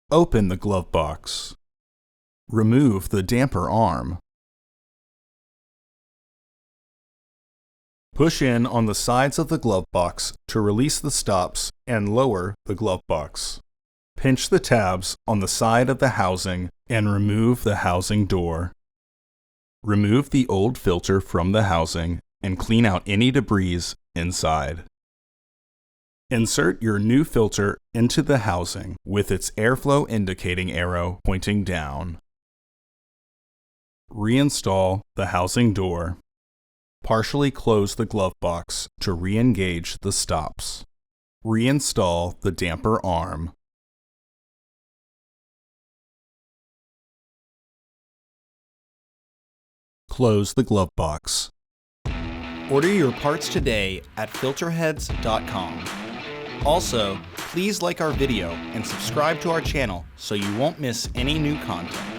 Open the glove box. Remove the damper arm. Push in on the sides of the glove box to release the stops and lower the glove box. Pinch the tabs on the side of the housing and remove the housing door. Remove the old filter from the housing and clean out any debris inside. Insert your new filter into the housing with its airflow indicating arrow pointing down. Reinstall the housing door. Partially close the glove box to re-engage the stops. Reinstall the damper arm. Close the glove box. Order your parts today at filterheads.com. Also, please like our video and subscribe to our channel so you won't miss any new content.